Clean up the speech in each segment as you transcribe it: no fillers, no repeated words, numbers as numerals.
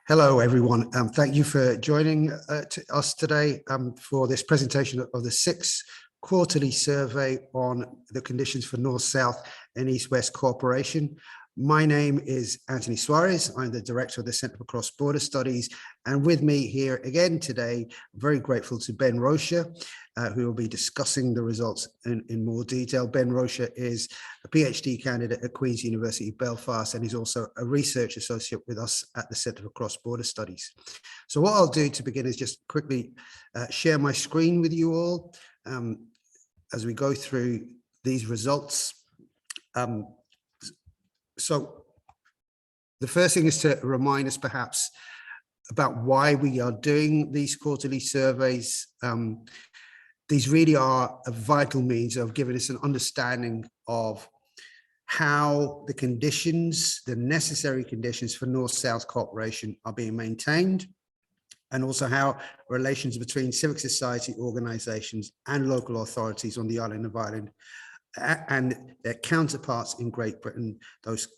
Hello, everyone. Thank you for joining us today for this presentation of the sixth quarterly survey on the conditions for North-South and East-West cooperation. My name is Anthony Soares. I'm the Director of the Centre for Cross-Border Studies. And with me here again today, very grateful to Ben Rosher, who will be discussing the results in more detail. Ben Rosher is a PhD candidate at Queen's University Belfast, and he's also a research associate with us at the Centre for Cross-Border Studies. So what I'll do to begin is just quickly share my screen with you all as we go through these results. So the first thing is to remind us perhaps about why we are doing these quarterly surveys. These really are a vital means of giving us an understanding of how the conditions, the necessary conditions for North-South cooperation are being maintained, and also how relations between civic society organisations and local authorities on the island of Ireland and their counterparts in Great Britain, those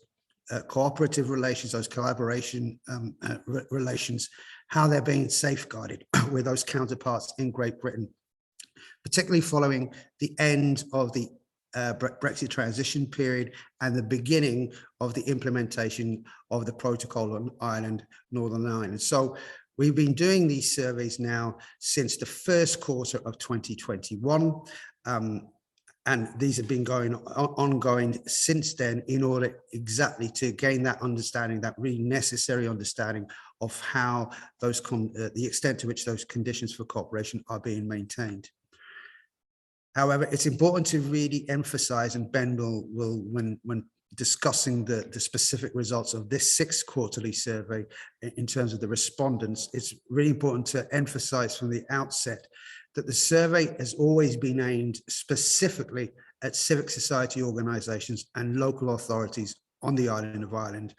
cooperative relations, those collaboration relations, how they're being safeguarded with those counterparts in Great Britain, particularly following the end of the Brexit transition period and the beginning of the implementation of the protocol on Ireland, Northern Ireland. So we've been doing these surveys now since the first quarter of 2021. And these have been ongoing since then in order exactly to gain that understanding, that really necessary understanding of how those, the extent to which those conditions for cooperation are being maintained. However, it's important to really emphasize, and Ben will when discussing the specific results of this sixth quarterly survey in terms of the respondents, it's really important to emphasize from the outset that the survey has always been aimed specifically at civic society organisations and local authorities on the island of Ireland.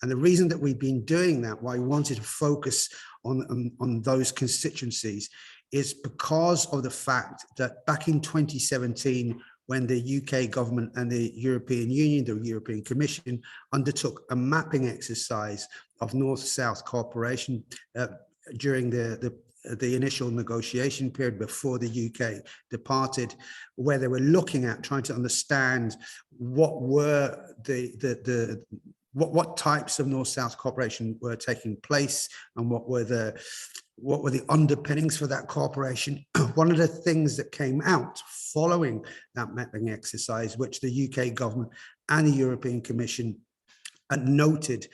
And the reason that we've been doing that, why we wanted to focus on those constituencies, is because of the fact that back in 2017, when the UK government and the European Union, the European Commission, undertook a mapping exercise of North-South cooperation during the initial negotiation period before the UK departed, where they were looking at trying to understand what were what types of North-South cooperation were taking place and what were the underpinnings for that cooperation. One of the things that came out following that mapping exercise, which the UK government and the European Commission had noted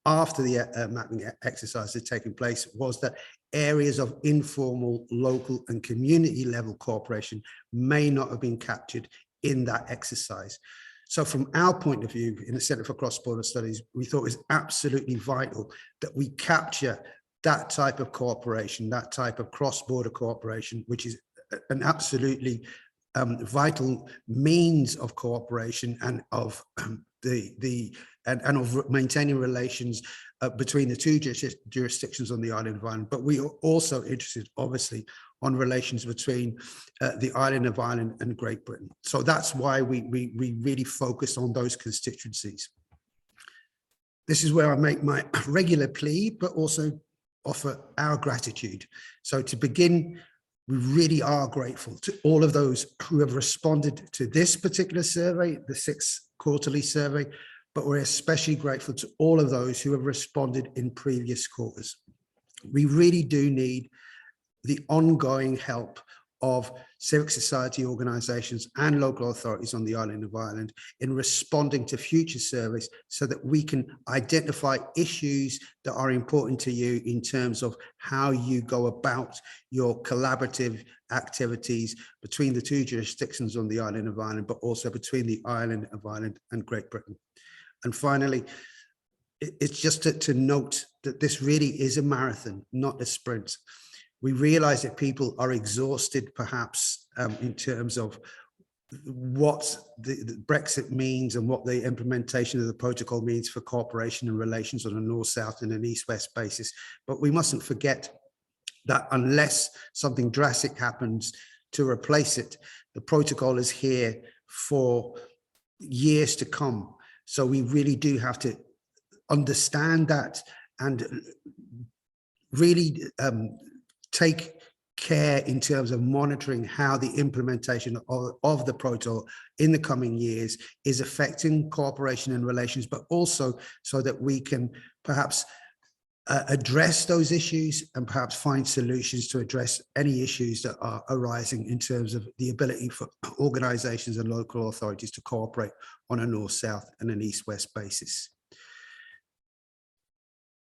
after the mapping exercise had taken place, was that areas of informal, local and community level cooperation may not have been captured in that exercise. So from our point of view in the Centre for Cross-Border Studies, we thought it was absolutely vital that we capture that type of cooperation, that type of cross-border cooperation, which is an absolutely vital means of cooperation and of of maintaining relations between the two jurisdictions on the island of Ireland. But we are also interested, obviously, on relations between the island of Ireland and Great Britain. So that's why we really focus on those constituencies. This is where I make my regular plea, but also offer our gratitude. So to begin, we really are grateful to all of those who have responded to this particular survey, the sixth quarterly survey, but we're especially grateful to all of those who have responded in previous quarters. We really do need the ongoing help of civic society organisations and local authorities on the island of Ireland in responding to future surveys so that we can identify issues that are important to you in terms of how you go about your collaborative activities between the two jurisdictions on the island of Ireland, but also between the island of Ireland and Great Britain. And finally, it's just to note that this really is a marathon, not a sprint. We realize that people are exhausted, perhaps, in terms of what the Brexit means and what the implementation of the protocol means for cooperation and relations on a North-South and an East-West basis. But we mustn't forget that unless something drastic happens to replace it, the protocol is here for years to come. So we really do have to understand that and really take care in terms of monitoring how the implementation of the protocol in the coming years is affecting cooperation and relations, but also so that we can perhaps address those issues and perhaps find solutions to address any issues that are arising in terms of the ability for organizations and local authorities to cooperate on a north-south and an east-west basis.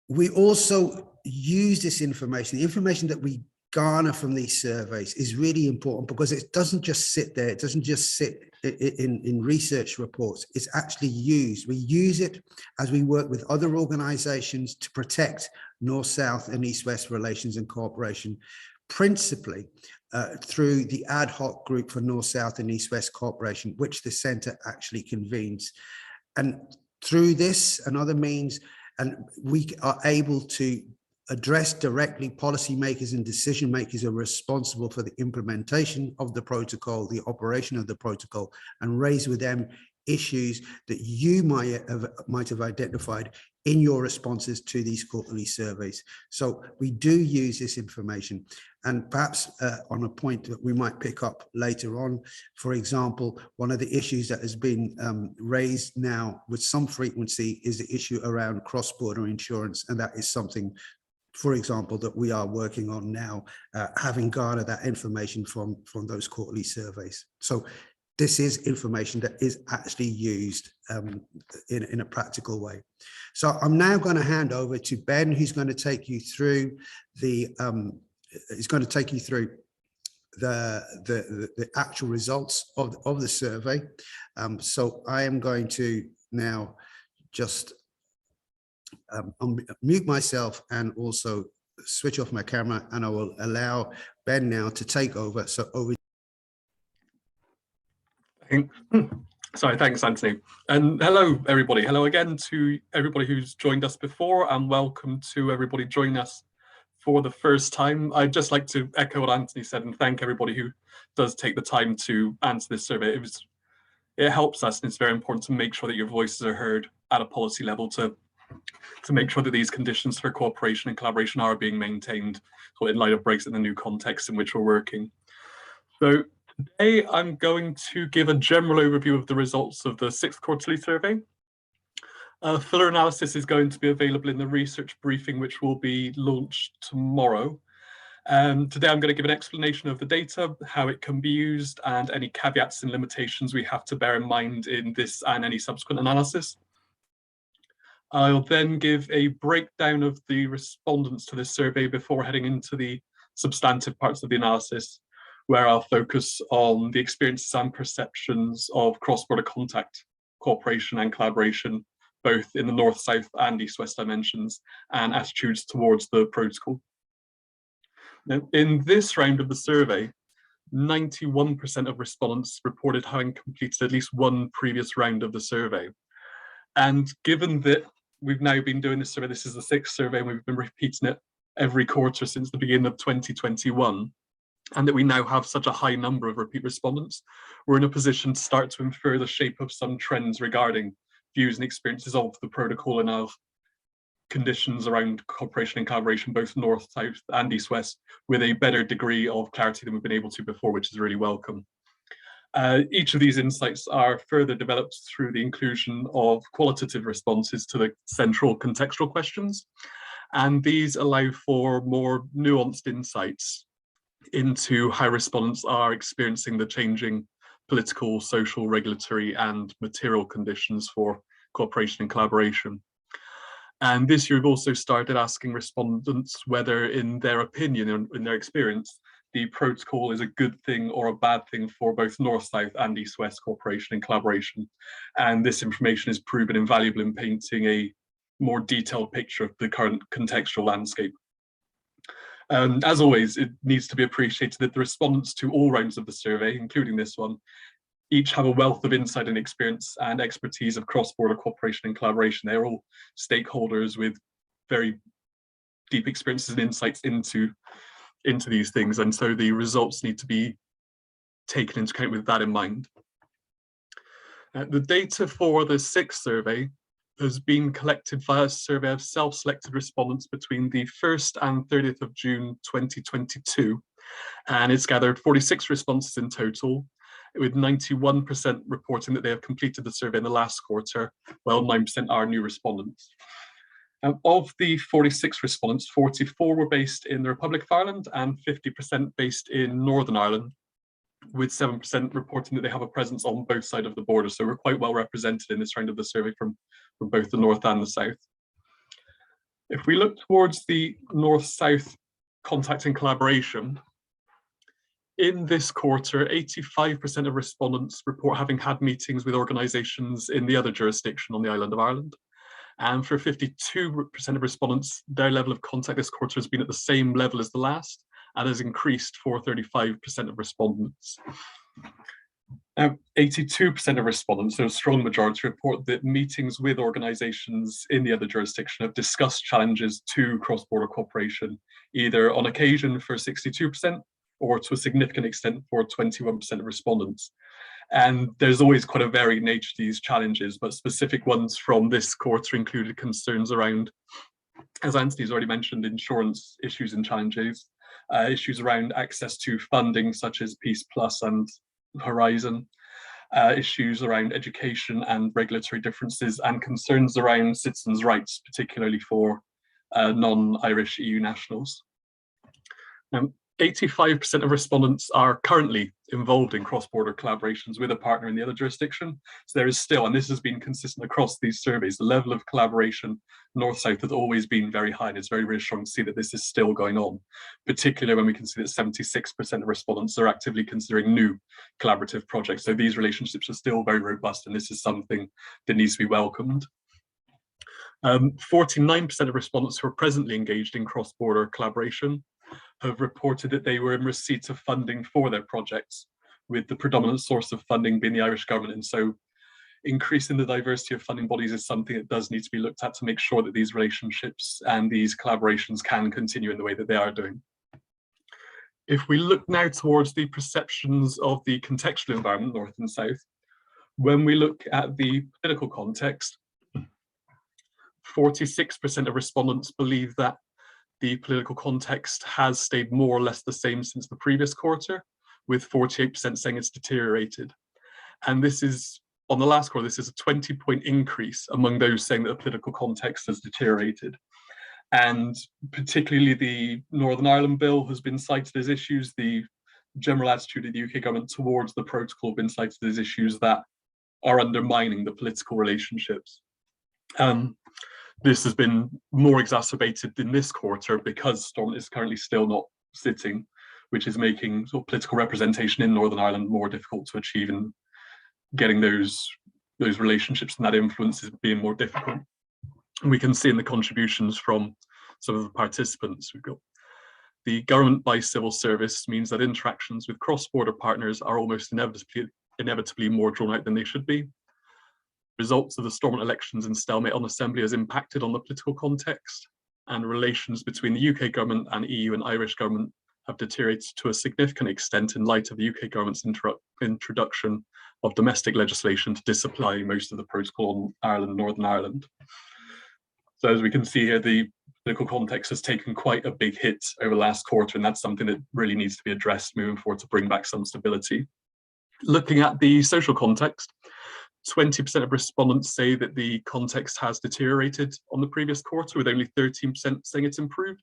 We also use this information, the information that we garner from these surveys is really important because it doesn't just sit there, it doesn't just sit in research reports, it's actually used. We use it as we work with other organizations to protect north-south and east-west relations and cooperation, principally through the ad hoc group for north-south and east-west cooperation, which the Centre actually convenes. And through this and other means, and we are able to address directly policymakers and decision makers who are responsible for the implementation of the protocol, the operation of the protocol, and raise with them issues that you might have identified in your responses to these quarterly surveys. So we do use this information, and perhaps on a point that we might pick up later on, for example, one of the issues that has been raised now with some frequency is the issue around cross-border insurance, and that is something, for example, that we are working on now, having garnered that information from those quarterly surveys. So this is information that is actually used in a practical way. So I'm now going to hand over to Ben, who's going to take you through the actual results of the survey. So I am going to now just mute myself and also switch off my camera, and I will allow Ben now to take over. So over. Sorry, thanks, Anthony. And hello, everybody. Hello again to everybody who's joined us before, and welcome to everybody joining us for the first time. I'd just like to echo what Anthony said and thank everybody who does take the time to answer this survey. It helps us, and it's very important to make sure that your voices are heard at a policy level to make sure that these conditions for cooperation and collaboration are being maintained in light of Brexit and the new context in which we're working. So today I'm going to give a general overview of the results of the 6th quarterly survey. A fuller analysis is going to be available in the research briefing, which will be launched tomorrow. Today I'm going to give an explanation of the data, how it can be used, and any caveats and limitations we have to bear in mind in this and any subsequent analysis. I'll then give a breakdown of the respondents to this survey before heading into the substantive parts of the analysis, where I'll focus on the experiences and perceptions of cross-border contact, cooperation and collaboration, both in the north-south and east-west dimensions, and attitudes towards the protocol. Now, in this round of the survey, 91% of respondents reported having completed at least one previous round of the survey. And given that we've now been doing this survey, this is the 6th survey, and we've been repeating it every quarter since the beginning of 2021, and that we now have such a high number of repeat respondents, we're in a position to start to infer the shape of some trends regarding views and experiences of the protocol and of conditions around cooperation and collaboration, both north, south and east, west, with a better degree of clarity than we've been able to before, which is really welcome. Each of these insights are further developed through the inclusion of qualitative responses to the central contextual questions, and these allow for more nuanced insights into how respondents are experiencing the changing political, social, regulatory and material conditions for cooperation and collaboration. And this year we've also started asking respondents whether, in their opinion and in their experience, the protocol is a good thing or a bad thing for both north-south and east-west cooperation and collaboration. And this information is proven invaluable in painting a more detailed picture of the current contextual landscape. As always, it needs to be appreciated that the respondents to all rounds of the survey, including this one, each have a wealth of insight and experience and expertise of cross-border cooperation and collaboration. They're all stakeholders with very deep experiences and insights into these things, and so the results need to be taken into account with that in mind. The data for the 6th survey has been collected via a survey of self-selected respondents between the 1st and 30th of June 2022, and it's gathered 46 responses in total, with 91% reporting that they have completed the survey in the last quarter, while 9% are new respondents. Of the 46 respondents, 44 were based in the Republic of Ireland and 50% based in Northern Ireland, with 7% reporting that they have a presence on both sides of the border. So we're quite well represented in this round of the survey from both the north and the south. If we look towards the north-south contact and collaboration, in this quarter, 85% of respondents report having had meetings with organisations in the other jurisdiction on the island of Ireland. And for 52% of respondents, their level of contact this quarter has been at the same level as the last, and has increased for 35% of respondents. Now, 82% of respondents, so a strong majority, report that meetings with organisations in the other jurisdiction have discussed challenges to cross-border cooperation, either on occasion for 62% or to a significant extent for 21% of respondents. And there's always quite a varied nature to these challenges, but specific ones from this quarter included concerns around, as Anthony's already mentioned, insurance issues and challenges, issues around access to funding such as Peace Plus and Horizon, issues around education and regulatory differences, and concerns around citizens' rights, particularly for non-Irish EU nationals. 85% of respondents are currently involved in cross-border collaborations with a partner in the other jurisdiction. So there is still, and this has been consistent across these surveys, the level of collaboration north-south has always been very high. And it's very reassuring to see that this is still going on, particularly when we can see that 76% of respondents are actively considering new collaborative projects. So these relationships are still very robust, and this is something that needs to be welcomed. 49% of respondents who are presently engaged in cross-border collaboration have reported that they were in receipt of funding for their projects, with the predominant source of funding being the Irish government. And so increasing the diversity of funding bodies is something that does need to be looked at to make sure that these relationships and these collaborations can continue in the way that they are doing. If we look now towards the perceptions of the contextual environment, north and south, when we look at the political context, 46% of respondents believe that the political context has stayed more or less the same since the previous quarter, with 48% saying it's deteriorated. And this is, on the last quarter, this is a 20-point increase among those saying that the political context has deteriorated. And particularly the Northern Ireland bill has been cited as issues. The general attitude of the UK government towards the protocol have been cited as issues that are undermining the political relationships. This has been more exacerbated in this quarter because Stormont is currently still not sitting, which is making sort of political representation in Northern Ireland more difficult to achieve, and getting those relationships and that influence is being more difficult. And we can see in the contributions from some of the participants, we've got the government by civil service means that interactions with cross-border partners are almost inevitably more drawn out than they should be. Results of the Stormont elections and stalemate on Assembly has impacted on the political context, and relations between the UK government and EU and Irish government have deteriorated to a significant extent in light of the UK government's introduction of domestic legislation to disapply most of the protocol on Ireland and Northern Ireland. So as we can see here, the political context has taken quite a big hit over the last quarter, and that's something that really needs to be addressed moving forward to bring back some stability. Looking at the social context, 20% of respondents say that the context has deteriorated on the previous quarter, with only 13% saying it's improved.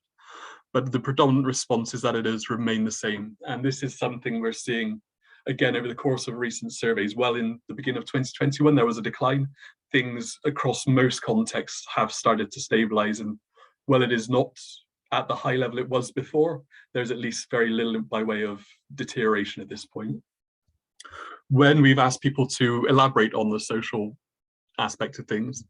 But the predominant response is that it has remained the same. And this is something we're seeing, again, over the course of recent surveys. Well, in the beginning of 2021, there was a decline. Things across most contexts have started to stabilize. And while it is not at the high level it was before, there's at least very little by way of deterioration at this point. When we've asked people to elaborate on the social aspect of things,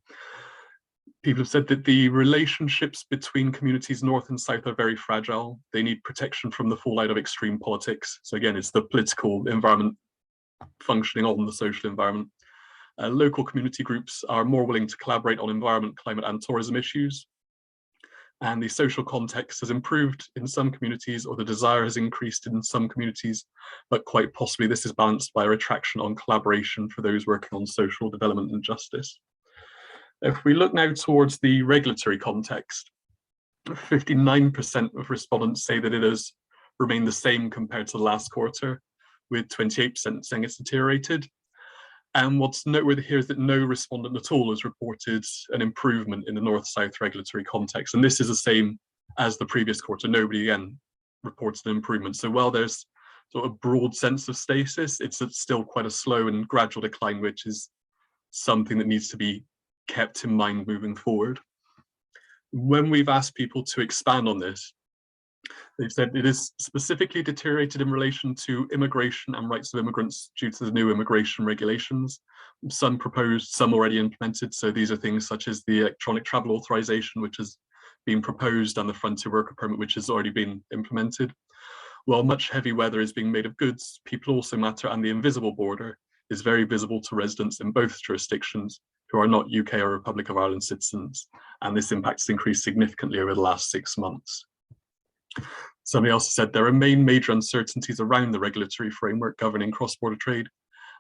people have said that the relationships between communities north and south are very fragile. They need protection from the fallout of extreme politics. So again, it's the political environment functioning on the social environment. Local community groups are more willing to collaborate on environment, climate and tourism issues. And the social context has improved in some communities, or the desire has increased in some communities, but quite possibly this is balanced by a retraction on collaboration for those working on social development and justice. If we look now towards the regulatory context, 59% of respondents say that it has remained the same compared to the last quarter, with 28% saying it's deteriorated. And what's noteworthy here is that no respondent at all has reported an improvement in the North-South regulatory context. And this is the same as the previous quarter. Nobody, again, reports an improvement. So while there's sort of a broad sense of stasis, it's still quite a slow and gradual decline, which is something that needs to be kept in mind moving forward. When we've asked people to expand on this, they've said it is specifically deteriorated in relation to immigration and rights of immigrants due to the new immigration regulations. Some proposed, some already implemented. So these are things such as the electronic travel authorization, which has been proposed, and the frontier worker permit, which has already been implemented. While much heavy weather is being made of goods, people also matter, and the invisible border is very visible to residents in both jurisdictions who are not UK or Republic of Ireland citizens. And this impact has increased significantly over the last 6 months. Somebody else said there remain major uncertainties around the regulatory framework governing cross-border trade,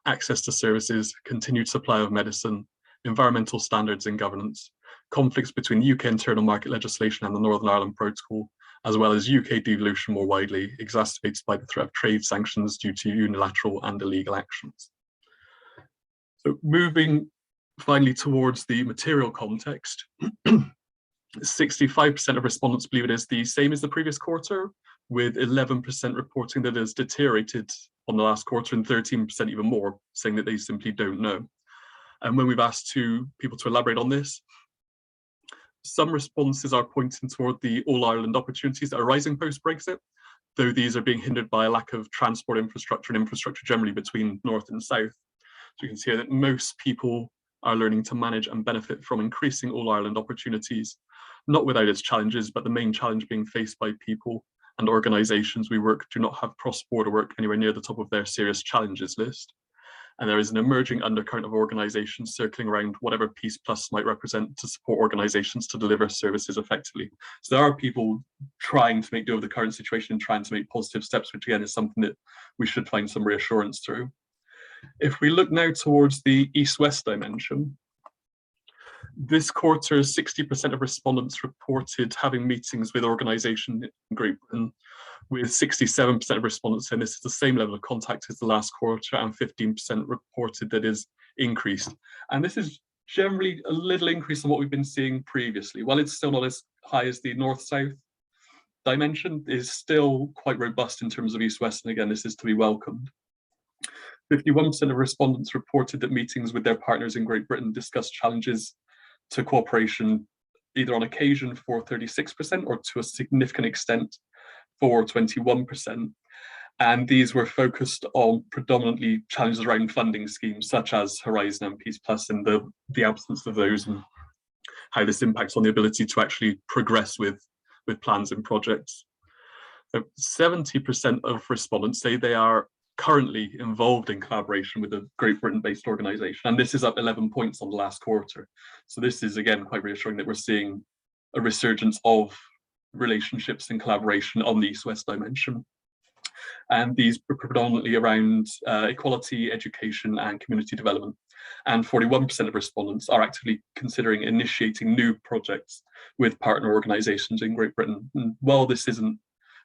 access to services, continued supply of medicine, environmental standards and governance, conflicts between UK internal market legislation and the Northern Ireland Protocol, as well as UK devolution more widely, exacerbated by the threat of trade sanctions due to unilateral and illegal actions. So moving finally towards the material context, 65% of respondents believe it is the same as the previous quarter, with 11% reporting that it has deteriorated on the last quarter and 13% even more saying that they simply don't know. And when we've asked people to elaborate on this, some responses are pointing toward the all-Ireland opportunities that are rising post-Brexit, though these are being hindered by a lack of transport infrastructure and infrastructure generally between North and South. So you can see here that most people are learning to manage and benefit from increasing all-Ireland opportunities, not without its challenges, but the main challenge being faced by people and organisations we work do not have cross-border work anywhere near the top of their serious challenges list. And there is an emerging undercurrent of organisations circling around whatever Peace Plus might represent to support organisations to deliver services effectively. So there are people trying to make do with the current situation and trying to make positive steps, which again is something that we should find some reassurance through. If we look now towards the East-West dimension, this quarter, 60% of respondents reported having meetings with organisations in Great Britain, with 67% of respondents saying this is the same level of contact as the last quarter, and 15% reported that is increased. And this is generally a little increase on what we've been seeing previously. While it's still not as high as the North-South dimension, it is still quite robust in terms of East-West, and again, this is to be welcomed. 51% of respondents reported that meetings with their partners in Great Britain discussed challenges to cooperation, either on occasion for 36% or to a significant extent for 21%. And these were focused on predominantly challenges around funding schemes such as Horizon and Peace Plus, and the absence of those, and how this impacts on the ability to actually progress with plans and projects. So 70% of respondents say they are currently involved in collaboration with a Great Britain-based organisation, and this is up 11 points on the last quarter. So this is again quite reassuring that we're seeing a resurgence of relationships and collaboration on the East-West dimension. And these were predominantly around equality, education and community development. And 41% of respondents are actively considering initiating new projects with partner organisations in Great Britain. And while this isn't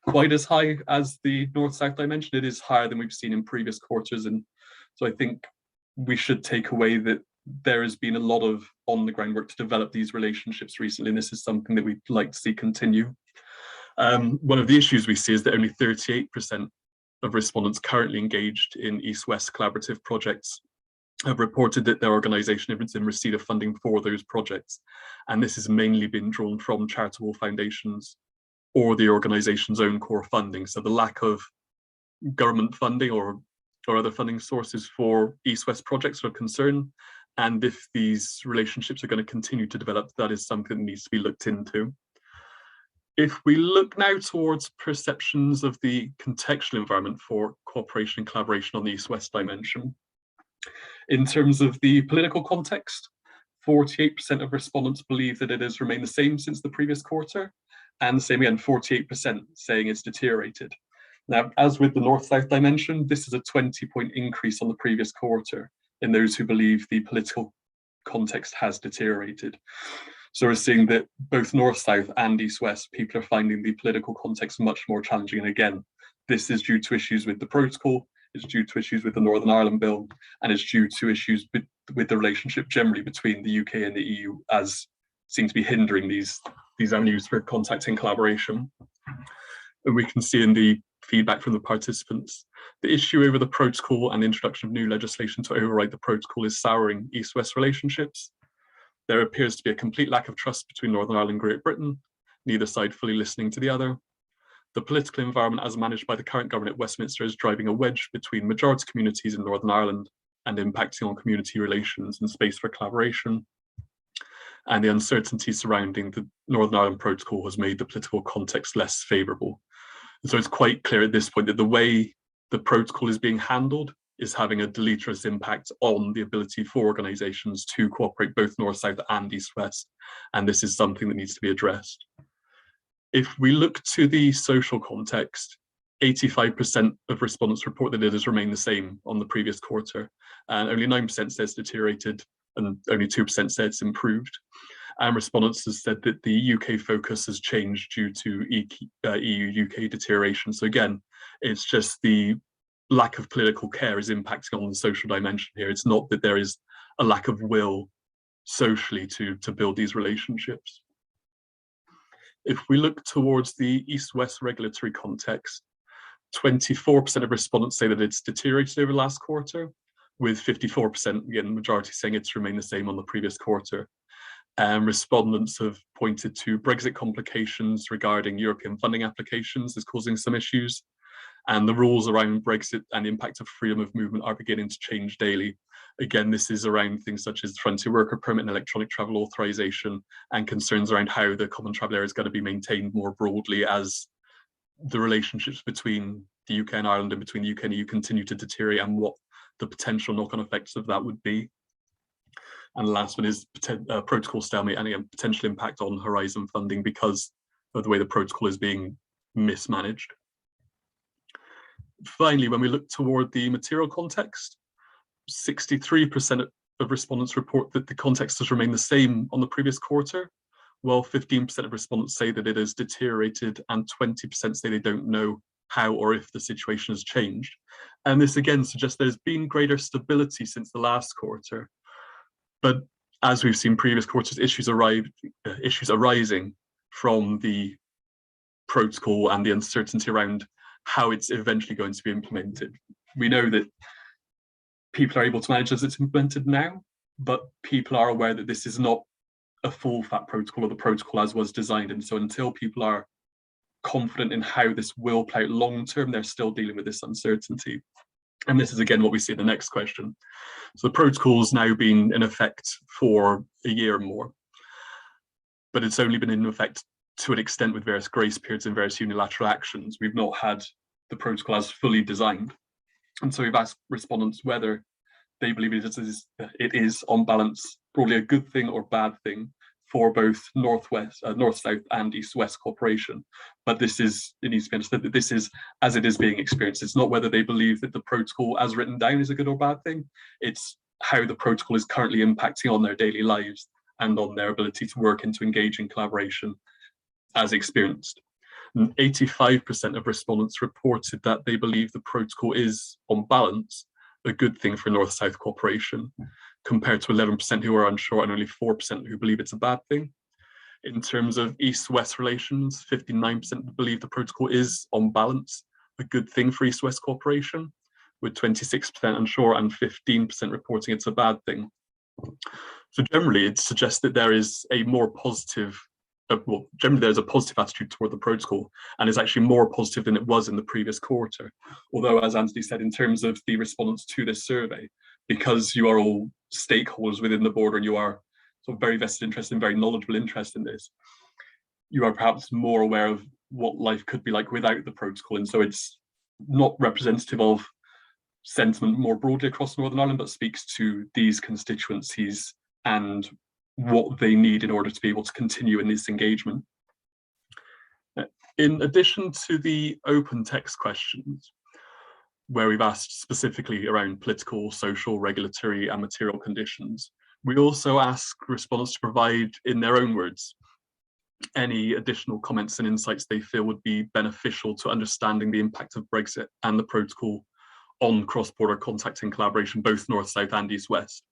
quite as high as the North-South dimension, it is higher than we've seen in previous quarters. And so I think we should take away that there has been a lot of on-the-ground work to develop these relationships recently, and this is something that we'd like to see continue. One of the issues we see is that only 38% of respondents currently engaged in East-West collaborative projects have reported that their organisation is in receipt of funding for those projects. And this has mainly been drawn from charitable foundations or the organisation's own core funding. So the lack of government funding or other funding sources for East-West projects are a concern. And if these relationships are going to continue to develop, that is something that needs to be looked into. If we look now towards perceptions of the contextual environment for cooperation and collaboration on the East-West dimension, in terms of the political context, 48% of respondents believe that it has remained the same since the previous quarter, and the same again, 48% saying it's deteriorated. Now, as with the North-South dimension, this is a 20-point increase on the previous quarter in those who believe the political context has deteriorated. So we're seeing that both North-South and East-West, people are finding the political context much more challenging. And again, this is due to issues with the protocol, it's due to issues with the Northern Ireland Bill, and it's due to issues with the relationship generally between the UK and the EU, as seem to be hindering these avenues for contact and collaboration. And we can see in the feedback from the participants, the issue over the protocol and the introduction of new legislation to override the protocol is souring East-West relationships. There appears to be a complete lack of trust between Northern Ireland and Great Britain, neither side fully listening to the other. The political environment as managed by the current government at Westminster is driving a wedge between majority communities in Northern Ireland and impacting on community relations and space for collaboration. And the uncertainty surrounding the Northern Ireland Protocol has made the political context less favourable. And so it's quite clear at this point that the way the protocol is being handled is having a deleterious impact on the ability for organisations to cooperate both North-South and East-West. And this is something that needs to be addressed. If we look to the social context, 85% of respondents report that it has remained the same on the previous quarter, and only 9% says deteriorated, and only 2% said it's improved. And respondents have said that the UK focus has changed due to EU-UK deterioration. So again, it's just the lack of political care is impacting on the social dimension here. It's not that there is a lack of will socially to build these relationships. If we look towards the East-West regulatory context, 24% of respondents say that it's deteriorated over the last quarter, with 54%, again, the majority saying it's remained the same on the previous quarter. Respondents have pointed to Brexit complications regarding European funding applications as causing some issues, and the rules around Brexit and the impact of freedom of movement are beginning to change daily. Again, this is around things such as frontier worker permit and electronic travel authorization, and concerns around how the common travel area is going to be maintained more broadly as the relationships between the UK and Ireland and between the UK and EU continue to deteriorate, and what the potential knock-on effects of that would be. And the last one is protocol stalemate and again, potential impact on Horizon funding because of the way the protocol is being mismanaged. Finally, when we look toward the material context, 63% of respondents report that the context has remained the same on the previous quarter, while 15% of respondents say that it has deteriorated and 20% say they don't know how or if the situation has changed. And this again suggests there's been greater stability since the last quarter. But as we've seen previous quarters, issues arising from the protocol and the uncertainty around how it's eventually going to be implemented. We know that people are able to manage as it's implemented now, but people are aware that this is not a full fat protocol or the protocol as was designed. And so until people are confident in how this will play out long term, they're still dealing with this uncertainty. And this is again what we see in the next question. So the protocol's now been in effect for a year or more, but it's only been in effect to an extent with various grace periods and various unilateral actions. We've not had the protocol as fully designed. And so we've asked respondents whether they believe it is on balance broadly a good thing or bad thing for both North-South and East-West cooperation. But it needs to be understood that this is as it is being experienced. It's not whether they believe that the protocol as written down is a good or bad thing. It's how the protocol is currently impacting on their daily lives and on their ability to work and to engage in collaboration as experienced. And 85% of respondents reported that they believe the protocol is, on balance, a good thing for North-South cooperation, compared to 11% who are unsure and only 4% who believe it's a bad thing. In terms of East-West relations, 59% believe the protocol is, on balance, a good thing for East-West cooperation, with 26% unsure and 15% reporting it's a bad thing. So generally, it suggests that there is a more positive generally there's a positive attitude toward the protocol, and is actually more positive than it was in the previous quarter. Although, as Anthony said, in terms of the respondents to this survey, because you are all stakeholders within the board and you are sort of very vested interest and very knowledgeable interest in this, you are perhaps more aware of what life could be like without the protocol. And so it's not representative of sentiment more broadly across Northern Ireland, but speaks to these constituencies and what they need in order to be able to continue in this engagement. In addition to the open text questions, where we've asked specifically around political, social, regulatory and material conditions, We also ask respondents to provide, in their own words, any additional comments and insights they feel would be beneficial to understanding the impact of Brexit and the protocol on cross-border contact and collaboration, both north-south and east-west.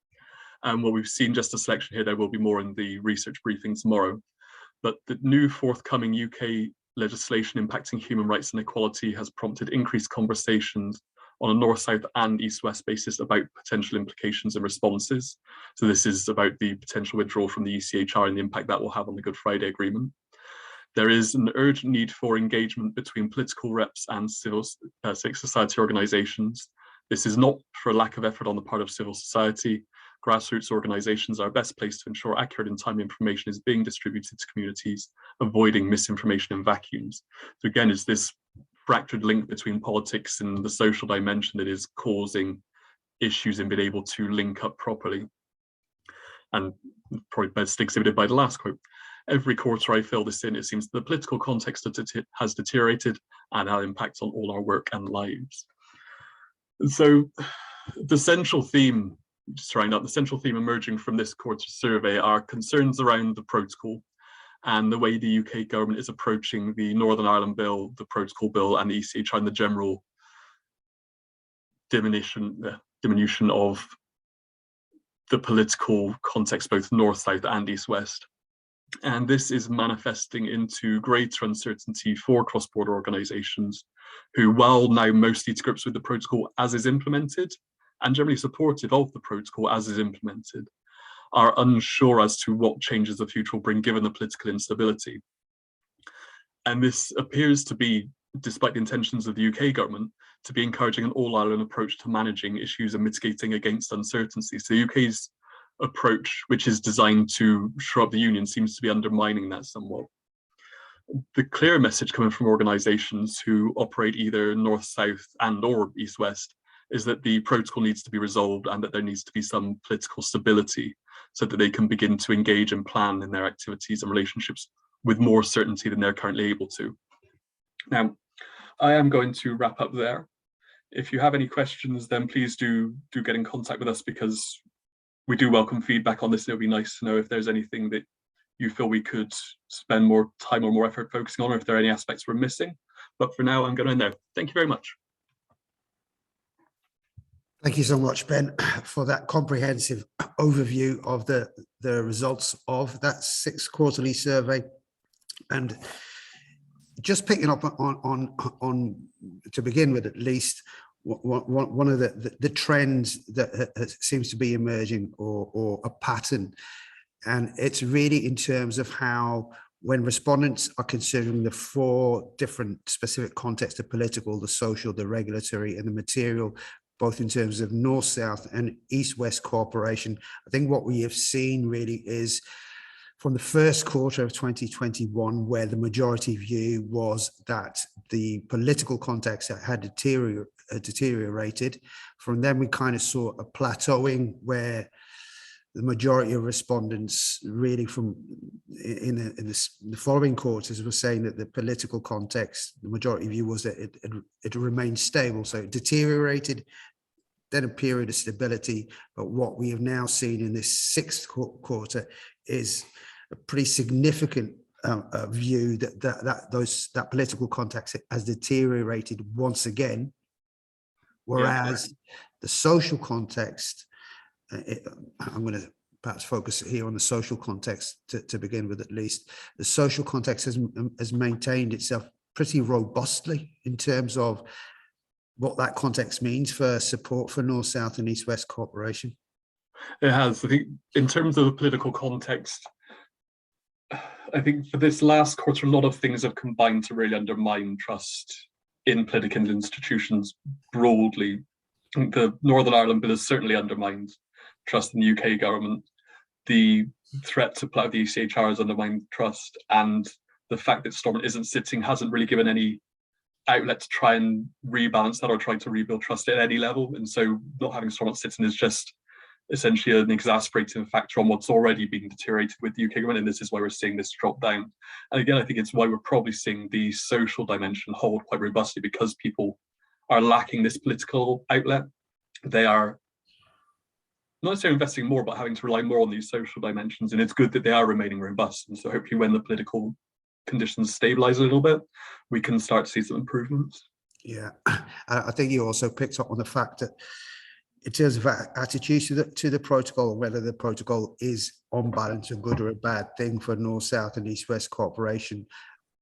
And what we've seen, just a selection here, there will be more in the research briefing tomorrow. But the new forthcoming UK legislation impacting human rights and equality has prompted increased conversations on a north-south and east-west basis about potential implications and responses. So this is about the potential withdrawal from the ECHR and the impact that will have on the Good Friday Agreement. There is an urgent need for engagement between political reps and civic society organisations. This is not for a lack of effort on the part of civil society. Grassroots organisations are best placed to ensure accurate and timely information is being distributed to communities, avoiding misinformation in vacuums. So again, it's this fractured link between politics and the social dimension that is causing issues in being able to link up properly. And probably best exhibited by the last quote. Every quarter I fill this in, it seems the political context has deteriorated and that impacts on all our work and lives. And so the central theme, just to round up, the central theme emerging from this quarter survey are concerns around the protocol and the way the UK government is approaching the Northern Ireland Bill, the Protocol Bill, and the ECHR, and the general diminution of the political context, both north-south and east-west. And this is manifesting into greater uncertainty for cross-border organisations who, while now mostly to grips with the protocol as is implemented, and generally supportive of the protocol as is implemented, are unsure as to what changes the future will bring given the political instability. And this appears to be, despite the intentions of the UK government, to be encouraging an all-Ireland approach to managing issues and mitigating against uncertainty. So the UK's approach, which is designed to shore up the union, seems to be undermining that somewhat. The clear message coming from organisations who operate either north-south and or east-west is that the protocol needs to be resolved and that there needs to be some political stability so that they can begin to engage and plan in their activities and relationships with more certainty than they're currently able to. Now, I am going to wrap up there. If you have any questions, then please do get in contact with us, because we do welcome feedback on this. It would be nice to know if there's anything that you feel we could spend more time or more effort focusing on, or if there are any aspects we're missing. But for now, I'm going to end there. Thank you very much. Thank you so much, Ben, for that comprehensive overview of the results of that 6th quarterly survey. And just picking up on to begin with, at least, one of the trends that seems to be emerging, or a pattern, and it's really in terms of how, when respondents are considering the 4 different specific contexts, the political, the social, the regulatory, and the material, both in terms of north-south and east-west cooperation, I think what we have seen really is from the first quarter of 2021, where the majority view was that the political context had deteriorated. From then we kind of saw a plateauing where the majority of respondents really in the following quarters were saying that the political context, the majority view was that it remained stable. So it deteriorated, then a period of stability. But what we have now seen in this 6th quarter is a pretty significant view that political context has deteriorated once again, whereas the social context, I'm going to perhaps focus here on the social context to begin with. At least the social context has maintained itself pretty robustly in terms of what that context means for support for North, South and East, West cooperation. It has. I think in terms of the political context, I think for this last quarter, a lot of things have combined to really undermine trust in political institutions broadly. The Northern Ireland Bill has certainly undermined trust in the UK government. The threat to plug the ECHR has undermined trust, and the fact that Stormont isn't sitting hasn't really given any outlet to try and rebalance that or try to rebuild trust at any level. And so not having Stormont sitting is just essentially an exasperating factor on what's already been deteriorated with the UK government, and this is why we're seeing this drop down. And again, I think it's why we're probably seeing the social dimension hold quite robustly, because people are lacking this political outlet. They are not necessarily investing more, but having to rely more on these social dimensions. And it's good that they are remaining robust. And so hopefully when the political conditions stabilize a little bit, we can start to see some improvements. Yeah, I think you also picked up on the fact that in terms of attitudes to the protocol, whether the protocol is on balance a good or a bad thing for North, South and East West cooperation,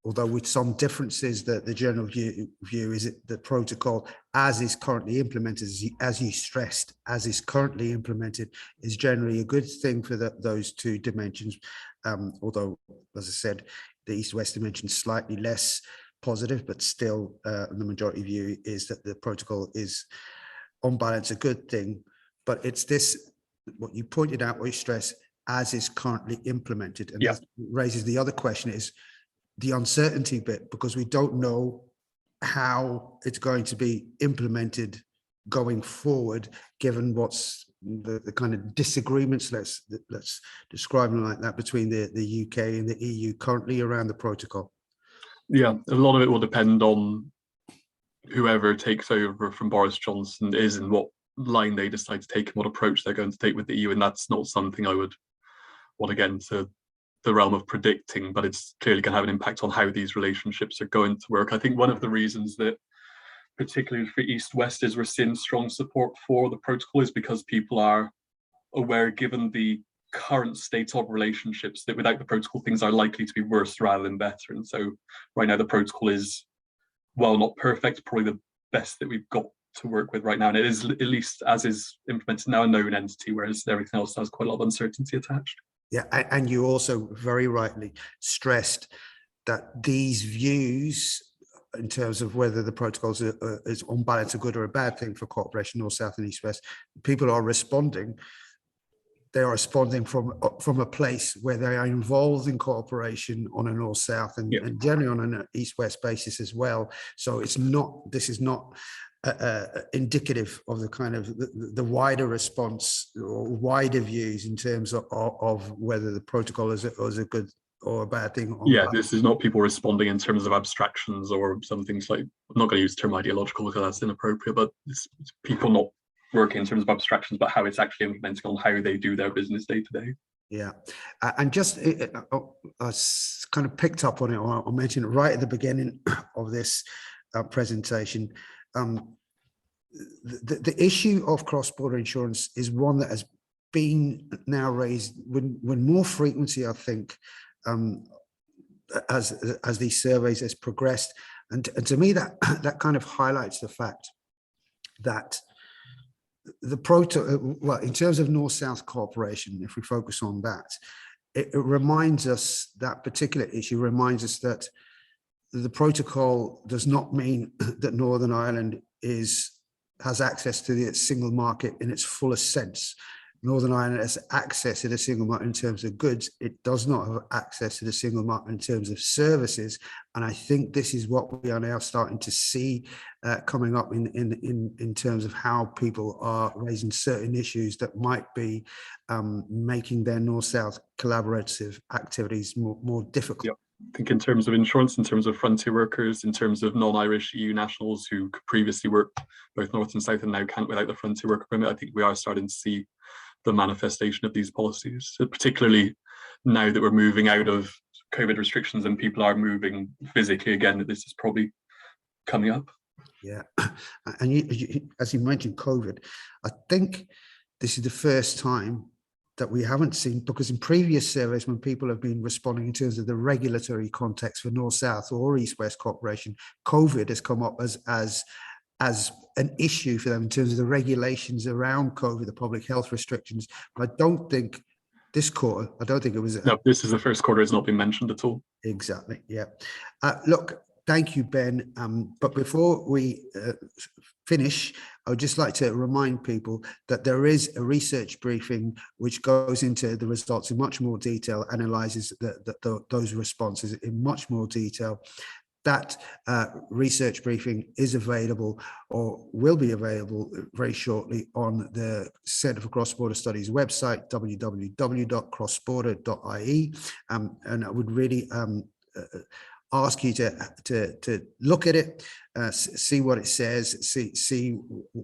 although with some differences, that the general view is that the protocol as is currently implemented, as you stressed, as is currently implemented, is generally a good thing for those two dimensions. Although, as I said, the East-West dimension is slightly less positive, but still the majority view is that the protocol is on balance a good thing. But it's this, what you pointed out, what you stress, as is currently implemented. And that raises the other question, is the uncertainty bit, because we don't know how it's going to be implemented going forward, given what's the kind of disagreements, let's describe them like that, between the UK and the EU currently around the protocol. Yeah, a lot of it will depend on whoever takes over from Boris Johnson is and what line they decide to take and what approach they're going to take with the EU. And that's not something I would want to get into the realm of predicting, but it's clearly going to have an impact on how these relationships are going to work. I think one of the reasons that, particularly for East-West, is we're seeing strong support for the protocol is because people are aware, given the current state of relationships, that without the protocol things are likely to be worse rather than better. And so right now the protocol is, while not perfect, probably the best that we've got to work with right now, and it is, at least as is implemented now, a known entity, whereas everything else has quite a lot of uncertainty attached. Yeah, and you also very rightly stressed that these views in terms of whether the protocols is on balance a good or a bad thing for cooperation North, South and East, West, people are responding. They are responding from a place where they are involved in cooperation on a North, South and generally on an East, West basis as well. So it's not, this is not indicative of the kind of the wider response or wider views in terms of whether the protocol is a good or a bad thing. This is not people responding in terms of abstractions or some things like, I'm not going to use the term ideological because that's inappropriate, but it's people not working in terms of abstractions, but how it's actually implementing on how they do their business day to day. Yeah, and just I kind of picked up on it, or I mentioned it right at the beginning of this presentation. The issue of cross-border insurance is one that has been now raised with more frequency, I think, as these surveys has progressed, and to me that kind of highlights the fact that in terms of North-South cooperation, if we focus on that, it reminds us, that particular issue reminds us that the protocol does not mean that Northern Ireland has access to the single market in its fullest sense. Northern Ireland has access to the single market in terms of goods. It does not have access to the single market in terms of services. And I think this is what we are now starting to see coming up in terms of how people are raising certain issues that might be making their North-South collaborative activities more difficult. Yep. I think in terms of insurance, in terms of frontier workers, in terms of non-Irish EU nationals who could previously work both North and South and now can't without the frontier worker permit, I think we are starting to see the manifestation of these policies, so particularly now that we're moving out of COVID restrictions and people are moving physically again, that this is probably coming up. Yeah, and as you mentioned COVID, I think this is the first time that we haven't seen, because in previous surveys when people have been responding in terms of the regulatory context for North-South or East-West cooperation, COVID has come up as an issue for them in terms of the regulations around COVID, the public health restrictions. But I don't think this quarter, I don't think it was. No, this is the first quarter has not been mentioned at all. Exactly, yeah. Look, thank you, Ben. But before we finish, I would just like to remind people that there is a research briefing which goes into the results in much more detail, analyzes those responses in much more detail. That research briefing is available, or will be available very shortly, on the Centre for Cross-Border Studies website, www.crossborder.ie. And I would really ask you to look at it, see what it says, see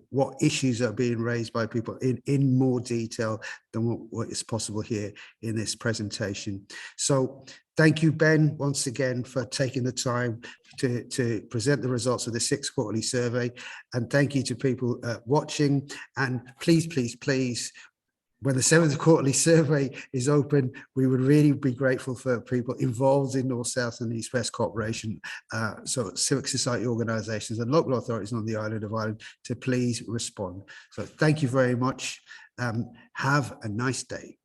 what issues are being raised by people in more detail than what is possible here in this presentation. So thank you, Ben, once again for taking the time to present the results of the 6th quarterly survey. And thank you to people watching. And please, please, please, when the 7th quarterly survey is open, we would really be grateful for people involved in North, South and East West cooperation, so civic society organisations and local authorities on the island of Ireland, to please respond. So thank you very much. Have a nice day.